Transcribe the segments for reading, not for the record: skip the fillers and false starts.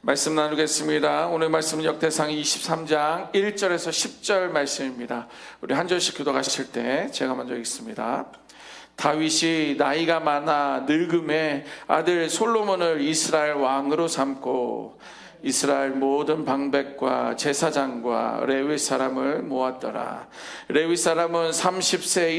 말씀 나누겠습니다. 오늘 말씀은 역대상 23장 1절에서 10절 말씀입니다. 우리 한 절씩 교독하실 때 제가 먼저 읽습니다. 다윗이 나이가 많아 늙음에 아들 솔로몬을 이스라엘 왕으로 삼고 이스라엘 모든 방백과 제사장과 레위 사람을 모았더라. 레위 사람은 30세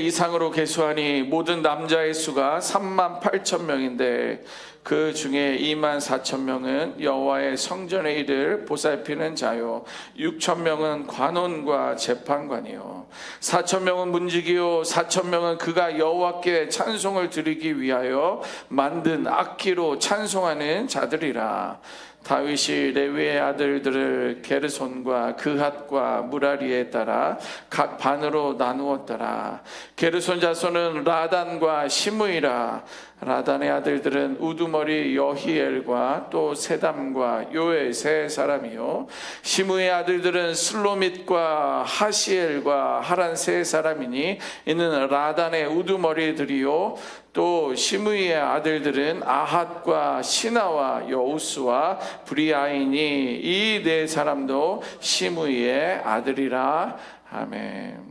이상으로 계수하니 모든 남자의 수가 38,000명인데 그 중에 24,000명은 여호와의 성전의 일을 보살피는 자요 6,000명은 관원과 재판관이요 4,000명은 문지기요 4,000명은 그가 여호와께 찬송을 드리기 위하여 만든 악기로 찬송하는 자들이라. 다윗이 레위의 아들들을 게르손과 그핫과 무라리에 따라 각 반으로 나누었더라. 게르손 자손은 라단과 시므이라. 라단의 아들들은 우두머리 여히엘과 또 세담과 요엘 세 사람이요 시므의 아들들은 슬로밋과 하시엘과 하란 세 사람이니 이는 라단의 우두머리들이요 또 시므의 아들들은 아핫과 시나와 여우스와 브리아이니 이 네 사람도 시므의 아들이라. 아멘.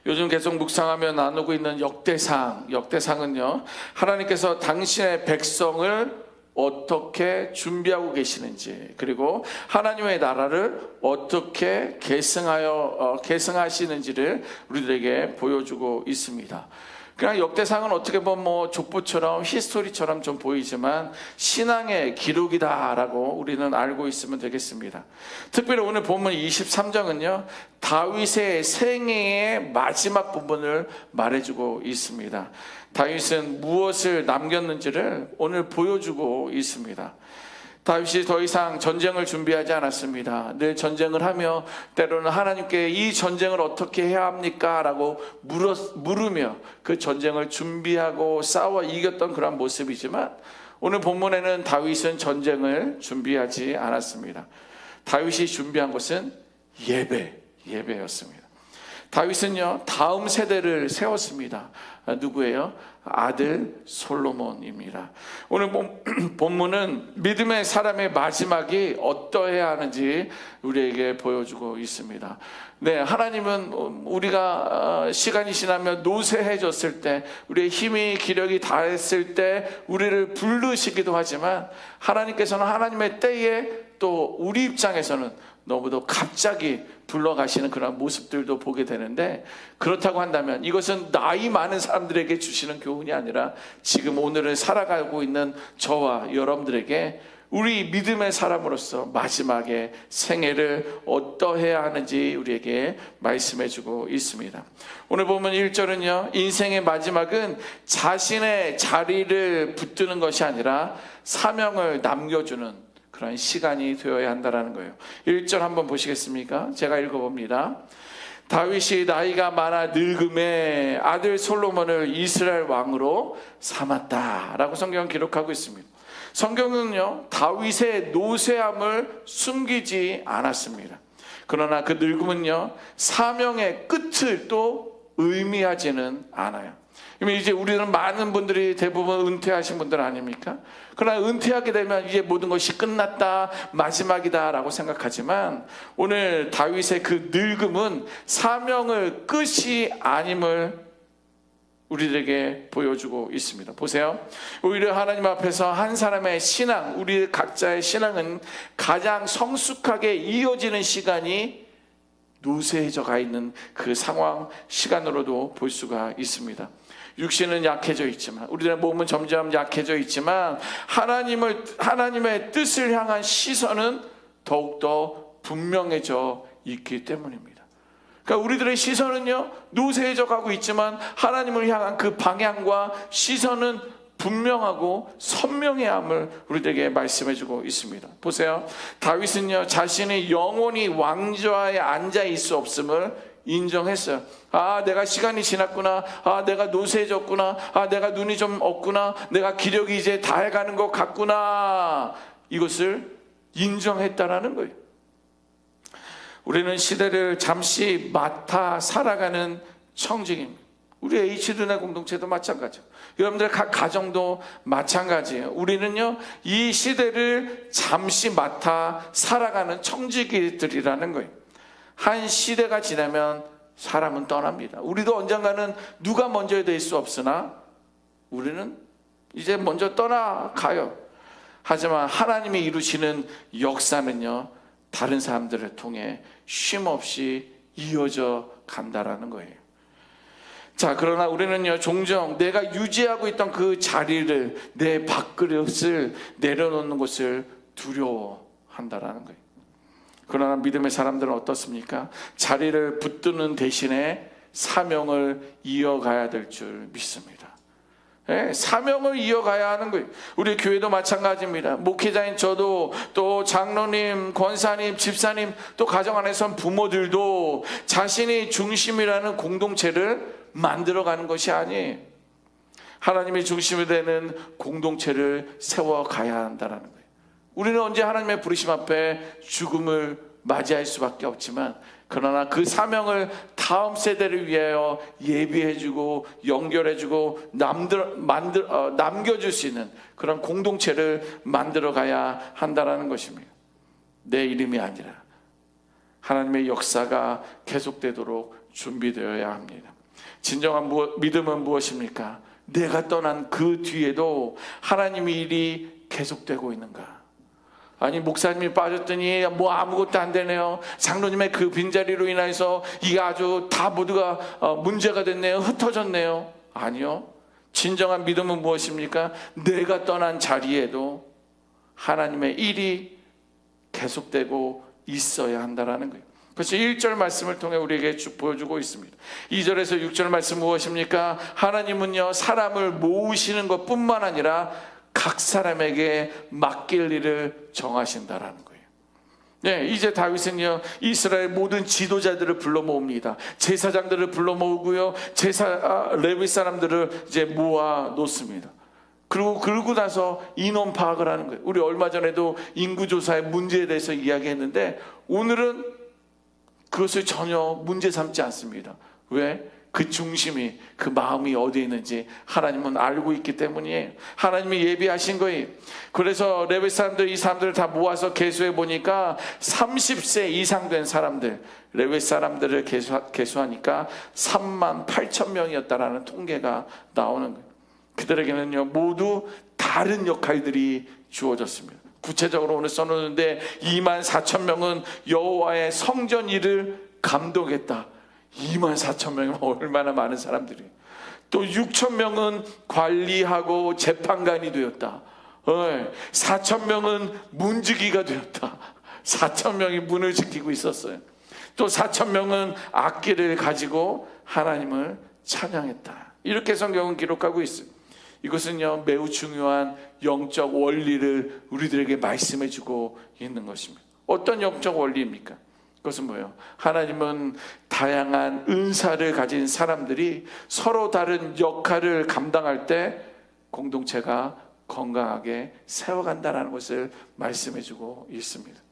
요즘 계속 묵상하며 나누고 있는 역대상은요, 하나님께서 당신의 백성을 어떻게 준비하고 계시는지, 그리고 하나님의 나라를 어떻게 계승하시는지를 우리들에게 보여주고 있습니다. 그냥 역대상은 어떻게 보면 족보처럼 히스토리처럼 좀 보이지만 신앙의 기록이다라고 우리는 알고 있으면 되겠습니다. 특별히 오늘 본문 23장은요 다윗의 생애의 마지막 부분을 말해주고 있습니다. 다윗은 무엇을 남겼는지를 오늘 보여주고 있습니다. 다윗이 더 이상 전쟁을 준비하지 않았습니다. 늘 전쟁을 하며 때로는 하나님께 이 전쟁을 어떻게 해야 합니까? 라고 물으며 그 전쟁을 준비하고 싸워 이겼던 그런 모습이지만 오늘 본문에는 다윗은 전쟁을 준비하지 않았습니다. 다윗이 준비한 것은 예배였습니다. 다윗은요 다음 세대를 세웠습니다. 누구예요? 아들 솔로몬입니다. 오늘 본문은 믿음의 사람의 마지막이 어떠해야 하는지 우리에게 보여주고 있습니다. 네, 하나님은 우리가 시간이 지나면 노쇠해졌을 때, 우리의 힘이 기력이 다했을 때 우리를 부르시기도 하지만 하나님께서는 하나님의 때에 또 우리 입장에서는 너무도 갑자기 불러가시는 그런 모습들도 보게 되는데, 그렇다고 한다면 이것은 나이 많은 사람들에게 주시는 교훈이 아니라 지금 오늘을 살아가고 있는 저와 여러분들에게 우리 믿음의 사람으로서 마지막에 생애를 어떠해야 하는지 우리에게 말씀해주고 있습니다. 오늘 보면 1절은요 인생의 마지막은 자신의 자리를 붙드는 것이 아니라 사명을 남겨주는 그런 시간이 되어야 한다는 거예요. 1절 한번 보시겠습니까? 제가 읽어봅니다. 다윗이 나이가 많아 늙음에 아들 솔로몬을 이스라엘 왕으로 삼았다라고 성경은 기록하고 있습니다. 성경은요 다윗의 노쇠함을 숨기지 않았습니다. 그러나 그 늙음은요 사명의 끝을 또 의미하지는 않아요. 이제 우리는 많은 분들이 대부분 은퇴하신 분들 아닙니까? 그러나 은퇴하게 되면 이제 모든 것이 끝났다, 마지막이다 라고 생각하지만 오늘 다윗의 그 늙음은 사명을 끝이 아님을 우리들에게 보여주고 있습니다. 보세요. 오히려 하나님 앞에서 한 사람의 신앙, 우리 각자의 신앙은 가장 성숙하게 이어지는 시간이 노쇠해져 가 있는 그 상황, 시간으로도 볼 수가 있습니다. 육신은 약해져 있지만, 우리들의 몸은 점점 약해져 있지만 하나님의 뜻을 향한 시선은 더욱더 분명해져 있기 때문입니다. 그러니까 우리들의 시선은요 노쇠해져 가고 있지만 하나님을 향한 그 방향과 시선은 분명하고 선명해야 함을 우리들에게 말씀해주고 있습니다. 보세요. 다윗은요 자신이 영원히 왕좌에 앉아 있을 수 없음을 인정했어요. 내가 시간이 지났구나. 내가 노쇠해졌구나. 내가 눈이 좀 없구나. 내가 기력이 이제 다해가는 것 같구나. 이것을 인정했다라는 거예요. 우리는 시대를 잠시 맡아 살아가는 청직입니다. 우리 H두뇌 공동체도 마찬가지예요. 여러분들 각 가정도 마찬가지예요. 우리는요, 이 시대를 잠시 맡아 살아가는 청지기들이라는 거예요. 한 시대가 지나면 사람은 떠납니다. 우리도 언젠가는 누가 먼저 될 수 없으나 우리는 이제 먼저 떠나가요. 하지만 하나님이 이루시는 역사는요, 다른 사람들을 통해 쉼없이 이어져 간다라는 거예요. 자, 그러나 우리는요, 종종 내가 유지하고 있던 그 자리를, 내 밥그릇을 내려놓는 것을 두려워한다라는 거예요. 그러나 믿음의 사람들은 어떻습니까? 자리를 붙드는 대신에 사명을 이어가야 될 줄 믿습니다. 네, 사명을 이어가야 하는 거예요. 우리 교회도 마찬가지입니다. 목회자인 저도, 또 장로님, 권사님, 집사님, 또 가정 안에선 부모들도 자신이 중심이라는 공동체를 만들어가는 것이 아니에요. 하나님이 중심이 되는 공동체를 세워가야 한다는 거예요. 우리는 언제 하나님의 부르심 앞에 죽음을 맞이할 수밖에 없지만, 그러나 그 사명을 다음 세대를 위하여 예비해주고 연결해주고 남겨줄 수 있는 그런 공동체를 만들어가야 한다는 것입니다. 내 이름이 아니라 하나님의 역사가 계속되도록 준비되어야 합니다. 진정한 믿음은 무엇입니까? 내가 떠난 그 뒤에도 하나님의 일이 계속되고 있는가? 아니, 목사님이 빠졌더니 뭐 아무것도 안 되네요. 장로님의 그 빈자리로 인해서 이게 아주 다 모두가 문제가 됐네요. 흩어졌네요. 아니요. 진정한 믿음은 무엇입니까? 내가 떠난 자리에도 하나님의 일이 계속되고 있어야 한다는 거예요. 그래서 1절 말씀을 통해 우리에게 쭉 보여주고 있습니다. 2절에서 6절 말씀 무엇입니까? 하나님은요, 사람을 모으시는 것뿐만 아니라 각 사람에게 맡길 일을 정하신다라는 거예요. 네, 이제 다윗은요, 이스라엘 모든 지도자들을 불러 모읍니다. 제사장들을 불러 모으고요, 레위 사람들을 이제 모아 놓습니다. 그러고 나서 인원 파악을 하는 거예요. 우리 얼마 전에도 인구조사의 문제에 대해서 이야기했는데, 오늘은 그것을 전혀 문제 삼지 않습니다. 왜? 그 중심이, 그 마음이 어디에 있는지 하나님은 알고 있기 때문이에요. 하나님이 예비하신 거예요. 그래서 레위 사람들, 이 사람들을 다 모아서 계수해 보니까 30세 이상 된 사람들, 레위 사람들을 계수하니까 38,000명이었다라는 통계가 나오는 거예요. 그들에게는요, 모두 다른 역할들이 주어졌습니다. 구체적으로 오늘 써놓는데 24,000명은 여호와의 성전 일을 감독했다. 24,000명이면 얼마나 많은 사람들이. 또 6,000명은 관리하고 재판관이 되었다. 4,000명은 문지기가 되었다. 4,000명이 문을 지키고 있었어요. 또 4,000명은 악기를 가지고 하나님을 찬양했다. 이렇게 성경은 기록하고 있어요. 이것은요, 매우 중요한 영적 원리를 우리들에게 말씀해주고 있는 것입니다. 어떤 영적 원리입니까? 그것은 뭐예요? 하나님은 다양한 은사를 가진 사람들이 서로 다른 역할을 감당할 때 공동체가 건강하게 세워간다는 것을 말씀해주고 있습니다.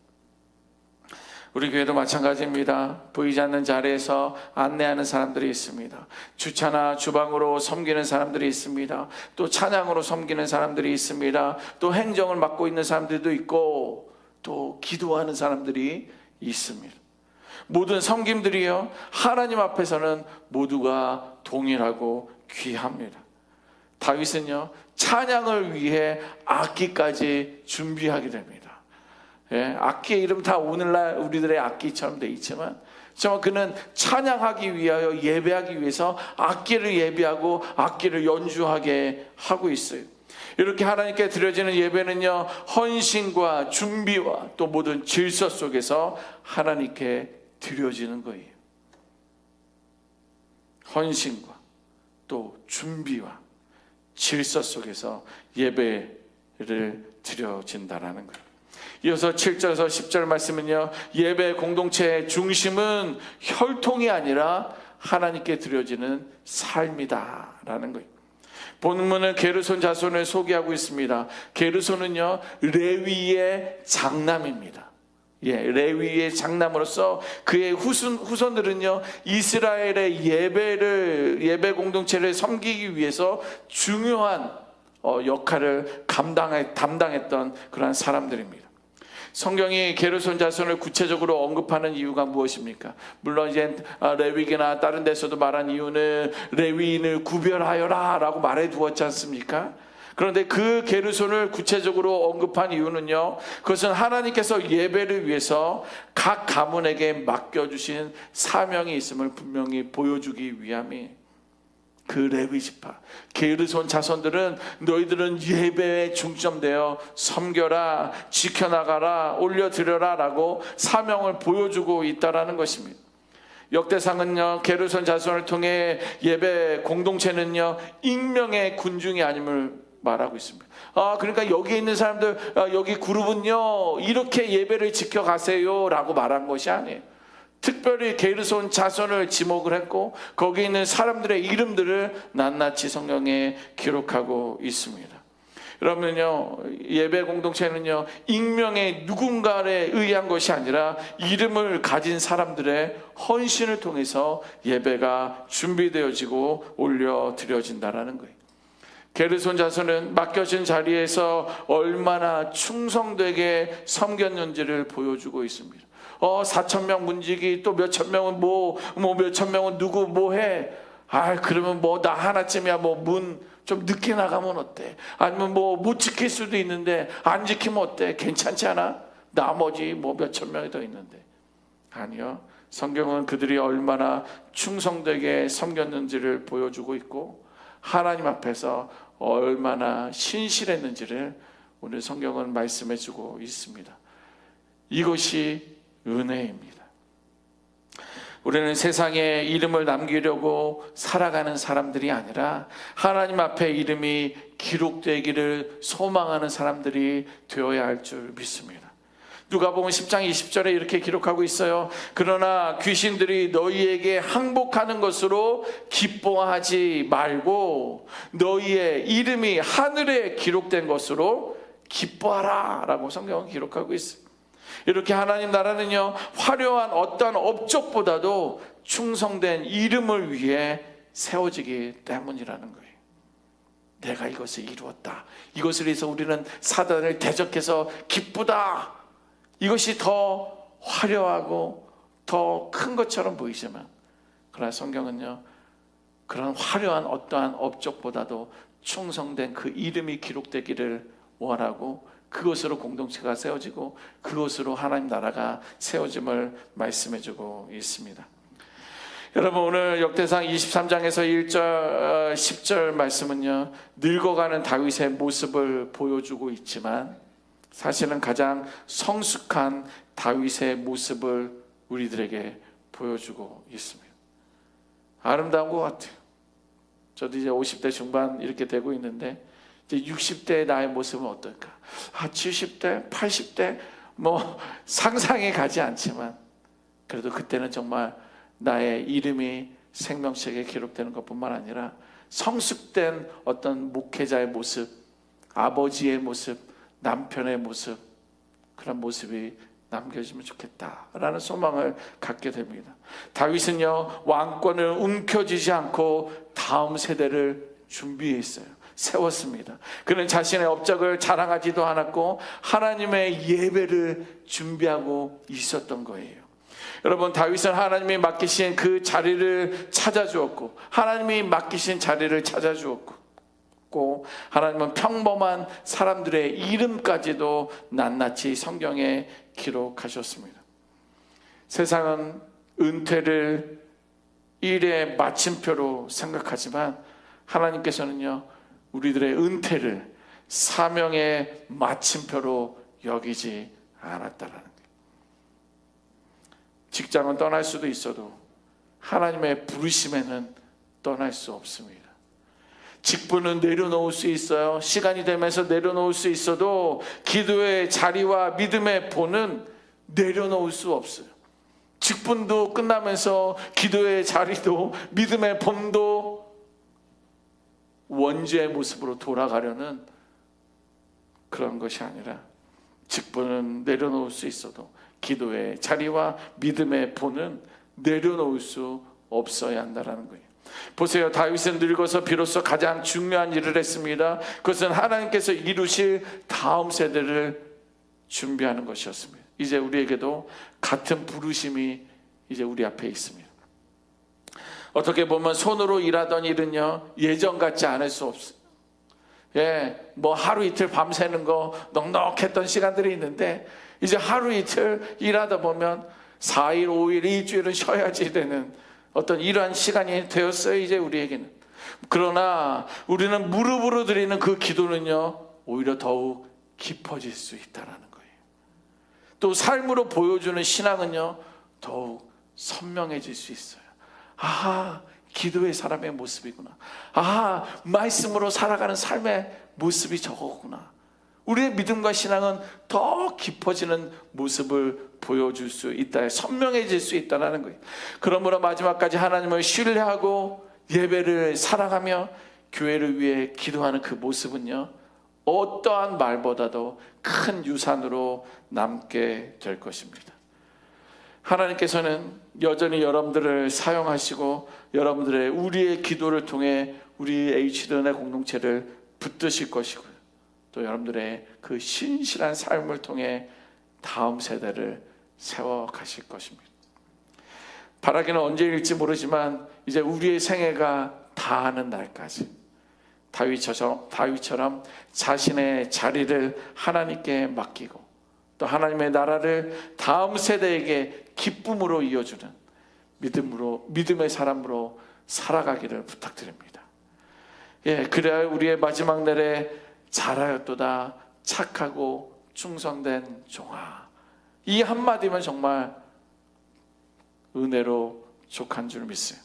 우리 교회도 마찬가지입니다. 보이지 않는 자리에서 안내하는 사람들이 있습니다. 주차나 주방으로 섬기는 사람들이 있습니다. 또 찬양으로 섬기는 사람들이 있습니다. 또 행정을 맡고 있는 사람들도 있고, 또 기도하는 사람들이 있습니다. 모든 섬김들이요, 하나님 앞에서는 모두가 동일하고 귀합니다. 다윗은요, 찬양을 위해 악기까지 준비하게 됩니다. 예, 악기의 이름 다 오늘날 우리들의 악기처럼 돼 있지만, 정말 그는 찬양하기 위하여, 예배하기 위해서 악기를 예비하고 악기를 연주하게 하고 있어요. 이렇게 하나님께 드려지는 예배는요, 헌신과 준비와 또 모든 질서 속에서 하나님께 드려지는 거예요. 헌신과 또 준비와 질서 속에서 예배를 드려진다라는 거예요. 이어서 7절에서 10절 말씀은요, 예배 공동체의 중심은 혈통이 아니라 하나님께 드려지는 삶이다라는 거예요. 본문은 게르손 자손을 소개하고 있습니다. 게르손은요, 레위의 장남입니다. 레위의 장남으로서 그의 후손들은요 이스라엘의 예배 공동체를 섬기기 위해서 중요한 역할을 담당했던 그러한 사람들입니다. 성경이 게르손 자손을 구체적으로 언급하는 이유가 무엇입니까? 물론 이제 레위기나 다른 데서도 말한 이유는 레위인을 구별하여라 라고 말해 두었지 않습니까? 그런데 그 게르손을 구체적으로 언급한 이유는요, 그것은 하나님께서 예배를 위해서 각 가문에게 맡겨주신 사명이 있음을 분명히 보여주기 위함이, 그 레위 지파 게르손 자손들은 너희들은 예배에 중점되어 섬겨라, 지켜나가라, 올려드려라 라고 사명을 보여주고 있다라는 것입니다. 역대상은요 게르손 자손을 통해 예배 공동체는요 익명의 군중이 아님을 말하고 있습니다. 그러니까 여기 있는 사람들, 여기 그룹은요 이렇게 예배를 지켜가세요 라고 말한 것이 아니에요. 특별히 게르손 자손을 지목을 했고 거기 있는 사람들의 이름들을 낱낱이 성경에 기록하고 있습니다. 그러면요 예배 공동체는요 익명의 누군가에 의한 것이 아니라 이름을 가진 사람들의 헌신을 통해서 예배가 준비되어지고 올려드려진다라는 거예요. 게르손 자손은 맡겨진 자리에서 얼마나 충성되게 섬겼는지를 보여주고 있습니다. 4,000명 문지기, 또 몇천 명은 몇천 명은 누구 해? 그러면 나 하나쯤이야 문 좀 늦게 나가면 어때? 아니면 못 지킬 수도 있는데 안 지키면 어때? 괜찮지 않아? 나머지 몇천 명이 더 있는데. 아니요. 성경은 그들이 얼마나 충성되게 섬겼는지를 보여주고 있고 하나님 앞에서 얼마나 신실했는지를 오늘 성경은 말씀해주고 있습니다. 이것이 은혜입니다. 우리는 세상에 이름을 남기려고 살아가는 사람들이 아니라 하나님 앞에 이름이 기록되기를 소망하는 사람들이 되어야 할 줄 믿습니다. 누가복음 10장 20절에 이렇게 기록하고 있어요. 그러나 귀신들이 너희에게 항복하는 것으로 기뻐하지 말고 너희의 이름이 하늘에 기록된 것으로 기뻐하라 라고 성경은 기록하고 있습니다. 이렇게 하나님 나라는요 화려한 어떠한 업적보다도 충성된 이름을 위해 세워지기 때문이라는 거예요. 내가 이것을 이루었다, 이것을 위해서 우리는 사단을 대적해서 기쁘다, 이것이 더 화려하고 더 큰 것처럼 보이지만 그러나 성경은요 그런 화려한 어떠한 업적보다도 충성된 그 이름이 기록되기를 원하고 그것으로 공동체가 세워지고 그것으로 하나님 나라가 세워짐을 말씀해주고 있습니다. 여러분 오늘 역대상 23장에서 1절 10절 말씀은요 늙어가는 다윗의 모습을 보여주고 있지만 사실은 가장 성숙한 다윗의 모습을 우리들에게 보여주고 있습니다. 아름다운 것 같아요. 저도 이제 50대 중반 이렇게 되고 있는데 이제 60대의 나의 모습은 어떨까? 70대, 80대 상상이 가지 않지만 그래도 그때는 정말 나의 이름이 생명책에 기록되는 것뿐만 아니라 성숙된 어떤 목회자의 모습, 아버지의 모습, 남편의 모습, 그런 모습이 남겨지면 좋겠다라는 소망을 갖게 됩니다. 다윗은요 왕권을 움켜쥐지 않고 다음 세대를 준비했어요. 세웠습니다. 그는 자신의 업적을 자랑하지도 않았고 하나님의 예배를 준비하고 있었던 거예요. 여러분 다윗은 하나님이 맡기신 그 자리를 찾아주었고 하나님이 맡기신 자리를 찾아주었고 하나님은 평범한 사람들의 이름까지도 낱낱이 성경에 기록하셨습니다. 세상은 은퇴를 일의 마침표로 생각하지만 하나님께서는요 우리들의 은퇴를 사명의 마침표로 여기지 않았다라는 거예요. 직장은 떠날 수도 있어도 하나님의 부르심에는 떠날 수 없습니다. 직분은 내려놓을 수 있어요. 시간이 되면서 내려놓을 수 있어도 기도의 자리와 믿음의 본은 내려놓을 수 없어요. 직분도 끝나면서 기도의 자리도 믿음의 본도 원죄의 모습으로 돌아가려는 그런 것이 아니라 직분은 내려놓을 수 있어도 기도의 자리와 믿음의 본은 내려놓을 수 없어야 한다는 거예요. 보세요. 다윗은 늙어서 비로소 가장 중요한 일을 했습니다. 그것은 하나님께서 이루실 다음 세대를 준비하는 것이었습니다. 이제 우리에게도 같은 부르심이 이제 우리 앞에 있습니다. 어떻게 보면 손으로 일하던 일은요, 예전 같지 않을 수 없어요. 뭐 하루 이틀 밤새는 거 넉넉했던 시간들이 있는데, 이제 하루 이틀 일하다 보면 4일, 5일, 일주일은 쉬어야지 되는 어떤 이러한 시간이 되었어요, 이제 우리에게는. 그러나 우리는 무릎으로 드리는 그 기도는요, 오히려 더욱 깊어질 수 있다는 거예요. 또 삶으로 보여주는 신앙은요, 더욱 선명해질 수 있어요. 아하, 기도의 사람의 모습이구나. 아하, 말씀으로 살아가는 삶의 모습이 저거구나. 우리의 믿음과 신앙은 더 깊어지는 모습을 보여줄 수 있다, 선명해질 수 있다는 거예요. 그러므로 마지막까지 하나님을 신뢰하고 예배를 사랑하며 교회를 위해 기도하는 그 모습은요, 어떠한 말보다도 큰 유산으로 남게 될 것입니다. 하나님께서는 여전히 여러분들을 사용하시고 여러분들의 우리의 기도를 통해 우리 H전의 공동체를 붙드실 것이고요, 또 여러분들의 그 신실한 삶을 통해 다음 세대를 세워 가실 것입니다. 바라기는 언제일지 모르지만 이제 우리의 생애가 다하는 날까지 다윗처럼 자신의 자리를 하나님께 맡기고 또 하나님의 나라를 다음 세대에게 기쁨으로 이어주는 믿음의 사람으로 살아가기를 부탁드립니다. 그래야 우리의 마지막 날에 잘하였도다 착하고 충성된 종아, 이 한마디면 정말 은혜로 족한 줄 믿어요.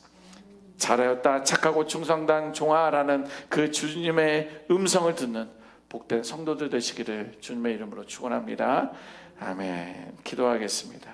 잘하였다 착하고 충성된 종아라는 그 주님의 음성을 듣는 복된 성도들 되시기를 주님의 이름으로 축원합니다. 아멘. 기도하겠습니다.